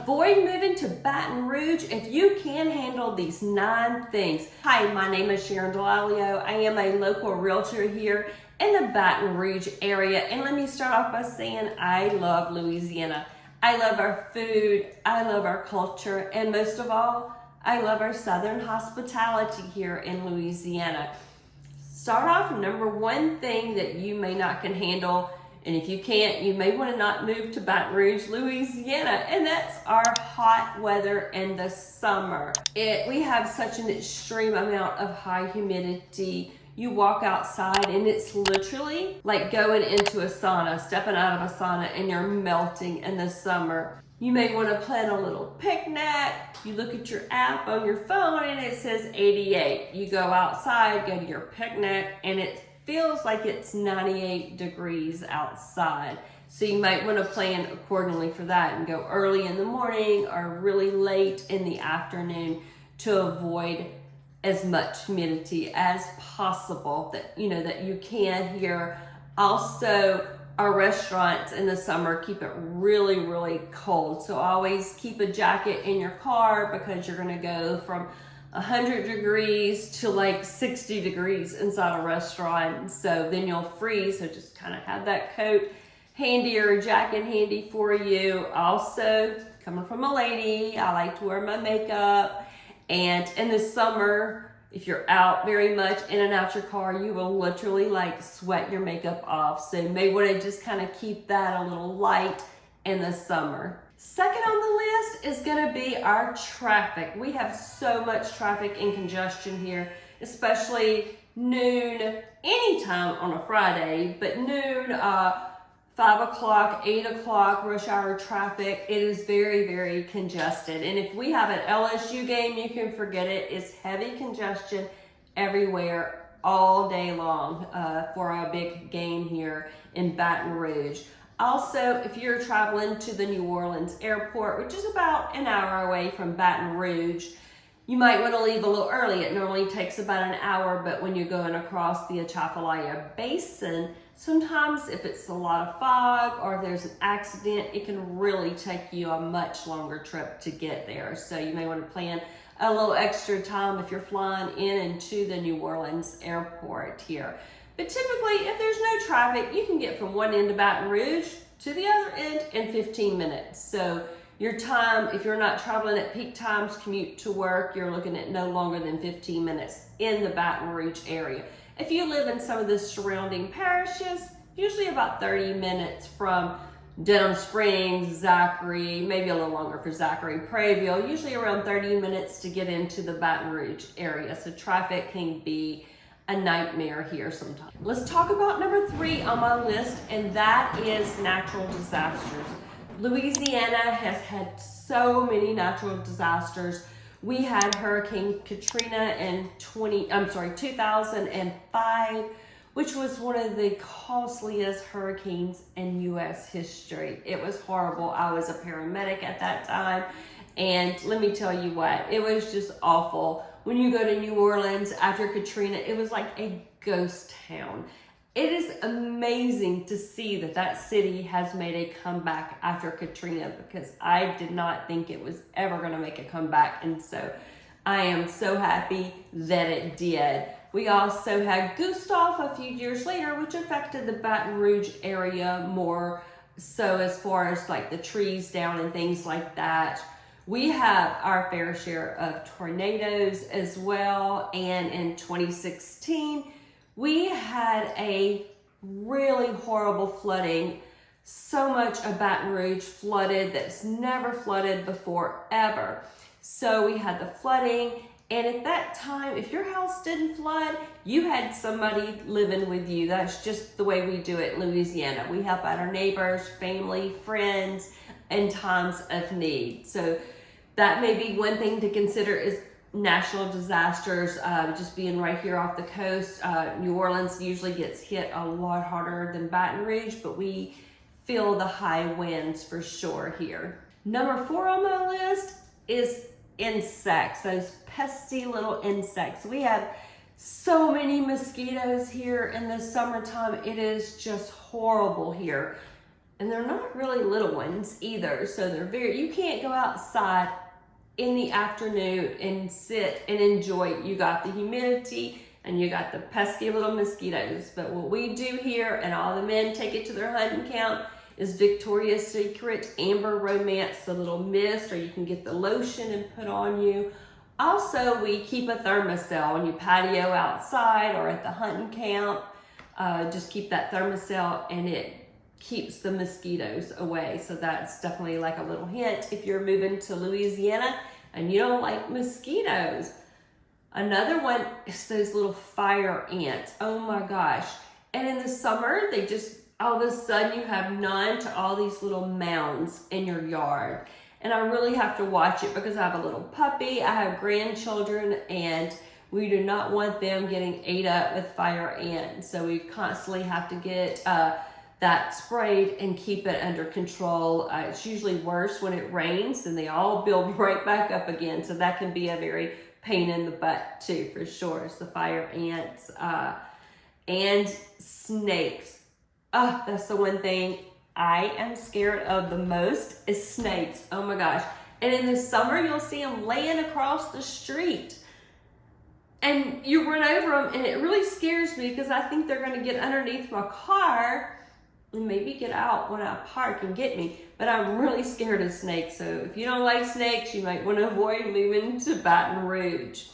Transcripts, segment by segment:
Avoid moving to Baton Rouge if you can handle these 9 things. Hi, my name is Sharon Dallalio. I am a local realtor here in the Baton Rouge area. And let me start off by saying I love Louisiana. I love our food, I love our culture, and most of all, I love our Southern hospitality here in Louisiana. Start off, number 1 thing that you may not can handle, and if you can't, you may want to not move to Baton Rouge, Louisiana, and that's our hot weather in the summer. We have such an extreme amount of high humidity. You walk outside and it's literally like going into a sauna, stepping out of a sauna, and you're melting in the summer. You may want to plan a little picnic. You look at your app on your phone and it says 88. You go outside, go to your picnic, and it feels like it's 98 degrees outside. So you might want to plan accordingly for that and go early in the morning or really late in the afternoon to avoid as much humidity as possible that you can here. Also, our restaurants in the summer keep it really, really cold. So always keep a jacket in your car because you're gonna go from 100 degrees to like 60 degrees inside a restaurant. So then you'll freeze. So just kind of have that coat handy or a jacket handy for you. Also, coming from a lady, I like to wear my makeup. And in the summer, if you're out very much in and out your car, you will literally like sweat your makeup off. So you may want to just kind of keep that a little light in the summer. Second on the list is going to be our traffic. We have so much traffic and congestion here, especially noon, anytime on a Friday, but noon, 5 o'clock, 8 o'clock, rush hour traffic. It is very, very congested. And if we have an LSU game, you can forget it. It's heavy congestion everywhere all day long for our big game here in Baton Rouge. Also, if you're traveling to the New Orleans airport, which is about an hour away from Baton Rouge, you might want to leave a little early. It normally takes about an hour, but when you're going across the Atchafalaya Basin, sometimes if it's a lot of fog or if there's an accident, it can really take you a much longer trip to get there. So you may want to plan a little extra time if you're flying in and to the New Orleans airport here. But typically, if there's no traffic, you can get from one end of Baton Rouge to the other end in 15 minutes. So your time, if you're not traveling at peak times, commute to work, you're looking at no longer than 15 minutes in the Baton Rouge area. If you live in some of the surrounding parishes, usually about 30 minutes from Denham Springs, Zachary, maybe a little longer for Zachary, Prairieville, usually around 30 minutes to get into the Baton Rouge area. So traffic can be a nightmare here sometimes. Let's talk about number 3 on my list, and that is natural disasters. Louisiana has had so many natural disasters. We had Hurricane Katrina in 2005, which was one of the costliest hurricanes in U.S. history. It was horrible. I was a paramedic at that time, and let me tell you what, it was just awful. When you go to New Orleans after Katrina, it was like a ghost town. It is amazing to see that city has made a comeback after Katrina, because I did not think it was ever going to make a comeback. And so I am so happy that it did. We also had Gustav a few years later, which affected the Baton Rouge area more so as far as like the trees down and things like that. We have our fair share of tornadoes as well. And in 2016, we had a really horrible flooding. So much of Baton Rouge flooded that's never flooded before ever. So we had the flooding, and at that time, if your house didn't flood, you had somebody living with you. That's just the way we do it in Louisiana. We help out our neighbors, family, friends in times of need. So that may be one thing to consider is natural disasters, just being right here off the coast. New Orleans usually gets hit a lot harder than Baton Rouge, but we feel the high winds for sure here. Number 4 on my list is insects, those pesky little insects. We have so many mosquitoes here in the summertime. It is just horrible here. And they're not really little ones either. So you can't go outside in the afternoon and sit and enjoy it. You got the humidity and you got the pesky little mosquitoes. But what we do here, and all the men take it to their hunting camp, is Victoria's Secret Amber Romance, the little mist, or you can get the lotion and put on you. Also, we keep a thermocell on your patio outside or at the hunting camp. Just keep that thermocell, and it keeps the mosquitoes away. So that's definitely like a little hint if you're moving to Louisiana and you don't like mosquitoes. Another one is those little fire ants. Oh my gosh. And in the summer, they just, all of a sudden you have none to all these little mounds in your yard. And I really have to watch it because I have a little puppy, I have grandchildren, and we do not want them getting ate up with fire ants. So we constantly have to get that sprayed and keep it under control. It's usually worse when it rains and they all build right back up again. So that can be a very pain in the butt too, for sure. It's the fire ants and snakes. That's the one thing I am scared of the most is snakes. Oh my gosh. And in the summer, you'll see them laying across the street. And you run over them, and it really scares me because I think they're going to get underneath my car and maybe get out when I park and get me. But I'm really scared of snakes. So if you don't like snakes, you might want to avoid moving to Baton Rouge.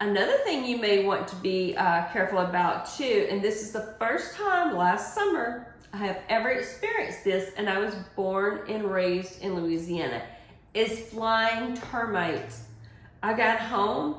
Another thing you may want to be careful about too, and this is the first time last summer I have ever experienced this, and I was born and raised in Louisiana, is flying termites. I got home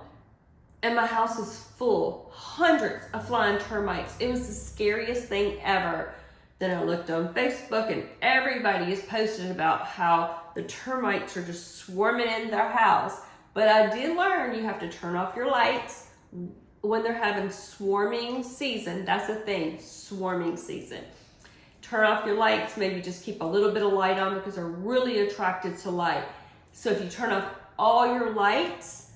and my house was full, hundreds of flying termites. It was the scariest thing ever. Then I looked on Facebook and everybody is posting about how the termites are just swarming in their house. But I did learn you have to turn off your lights when they're having swarming season. That's the thing, swarming season. Turn off your lights, maybe just keep a little bit of light on because they're really attracted to light. So if you turn off all your lights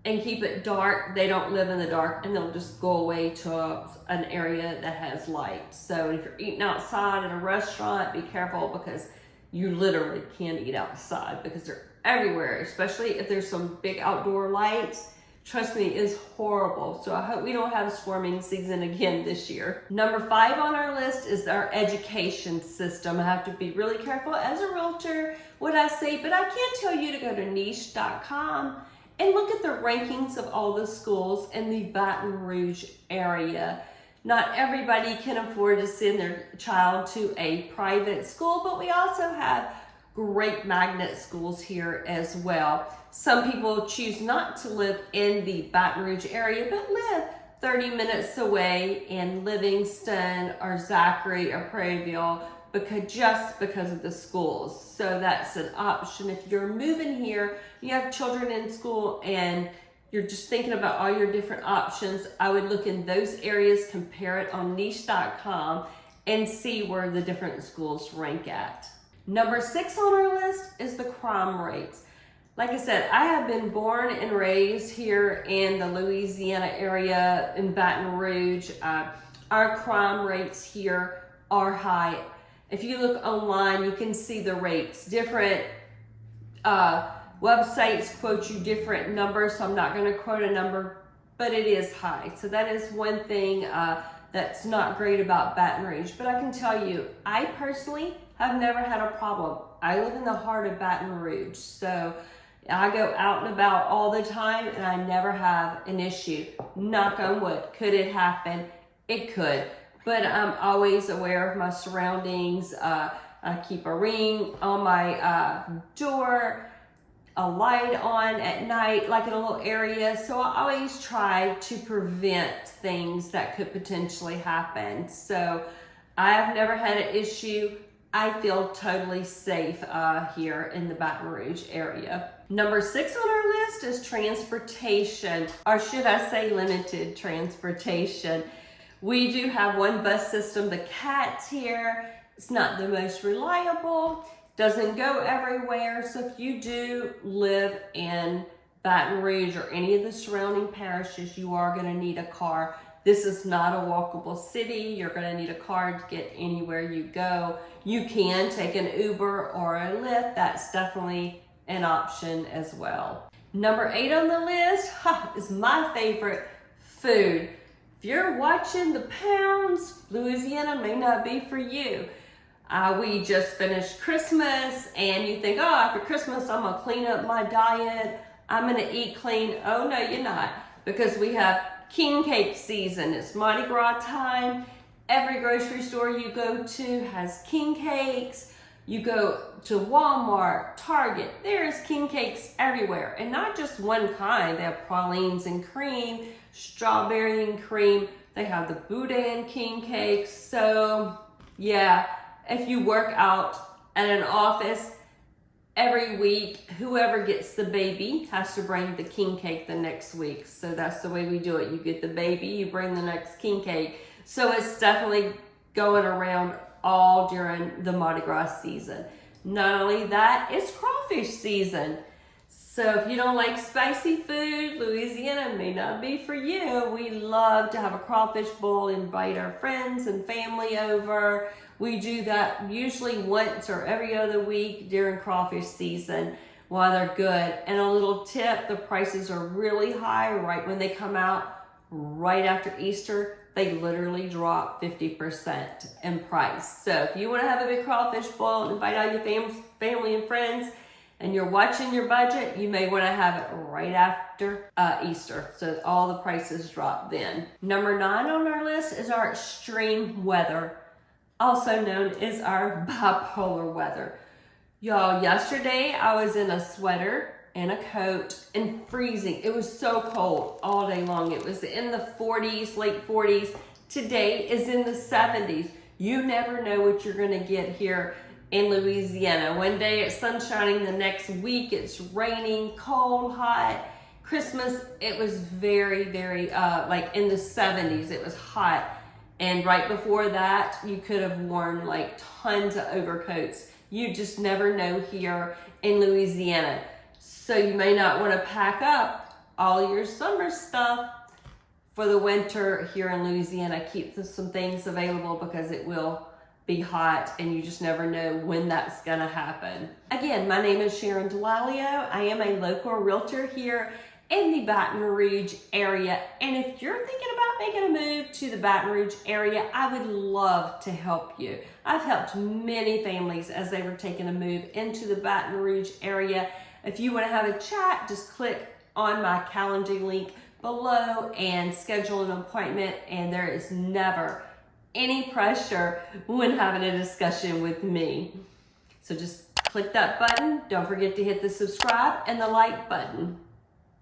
and keep it dark, they don't live in the dark and they'll just go away to an area that has light. So if you're eating outside at a restaurant, be careful because you literally can't eat outside because they're everywhere, especially if there's some big outdoor lights. Trust me, it's horrible. So I hope we don't have swarming season again this year. Number 5 on our list is our education system. I have to be really careful as a realtor what I say, but I can tell you to go to niche.com and look at the rankings of all the schools in the Baton Rouge area. Not everybody can afford to send their child to a private school, but we also have great magnet schools here as well. Some people choose not to live in the Baton Rouge area, but live 30 minutes away in Livingston or Zachary or Prairieville because of the schools. So that's an option. If you're moving here, you have children in school and you're just thinking about all your different options, I would look in those areas, compare it on niche.com and see where the different schools rank at. Number 6 on our list is the crime rates. Like I said, I have been born and raised here in the Louisiana area in Baton Rouge. Our crime rates here are high. If you look online, you can see the rates. Different websites quote you different numbers, so I'm not going to quote a number, but it is high. So that is one thing that's not great about Baton Rouge. But I can tell you, I personally have never had a problem. I live in the heart of Baton Rouge, so I go out and about all the time and I never have an issue. Knock on wood. Could it happen? It could. But I'm always aware of my surroundings. I keep a ring on my door, a light on at night, like in a little area. So I always try to prevent things that could potentially happen. So I have never had an issue. I feel totally safe here in the Baton Rouge area. Number 6 on our list is transportation, or should I say limited transportation. We do have one bus system, the CATS here. It's not the most reliable, doesn't go everywhere. So if you do live in Baton Rouge or any of the surrounding parishes, you are going to need a car. This is not a walkable city. You're going to need a car to get anywhere you go. You can take an Uber or a Lyft. That's definitely an option as well. Number 8 on the list is my favorite, food. If you're watching the pounds, Louisiana may not be for you. We just finished Christmas and you think, oh, after Christmas, I'm gonna clean up my diet. I'm gonna eat clean. Oh no, you're not, because we have king cake season. It's Mardi Gras time. Every grocery store you go to has king cakes. You go to Walmart, Target, there's king cakes everywhere. And not just one kind. They have pralines and cream, strawberry and cream. They have the boudin king cakes. So yeah, if you work out at an office, every week, whoever gets the baby has to bring the king cake the next week. So that's the way we do it. You get the baby, you bring the next king cake. So it's definitely going around all during the Mardi Gras season. Not only that, it's crawfish season. So if you don't like spicy food, Louisiana may not be for you. We love to have a crawfish bowl, invite our friends and family over. We do that usually once or every other week during crawfish season while they're good. And a little tip, the prices are really high right when they come out, right after Easter. They literally drop 50% in price. So if you want to have a big crawfish bowl, invite all your family and friends, and you're watching your budget, you may want to have it right after Easter. So all the prices drop then. Number 9 on our list is our extreme weather, also known as our bipolar weather. Y'all, yesterday I was in a sweater and a coat and freezing. It was so cold all day long. It was in the 40s, late 40s. Today is in the 70s. You never know what you're gonna get here in Louisiana. One day it's sunshining, the next week it's raining, cold, hot. Christmas, it was very, very, like in the 70s, it was hot. And right before that, you could have worn like tons of overcoats. You just never know here in Louisiana. So you may not want to pack up all your summer stuff for the winter here in Louisiana. Keep some things available because it will be hot and you just never know when that's gonna happen. Again, my name is Sharon Dallalio. I am a local realtor here in the Baton Rouge area. And if you're thinking about making a move to the Baton Rouge area, I would love to help you. I've helped many families as they were taking a move into the Baton Rouge area. If you want to have a chat, just click on my calendar link below and schedule an appointment. And there is never any pressure when having a discussion with me. So just click that button. Don't forget to hit the subscribe and the like button.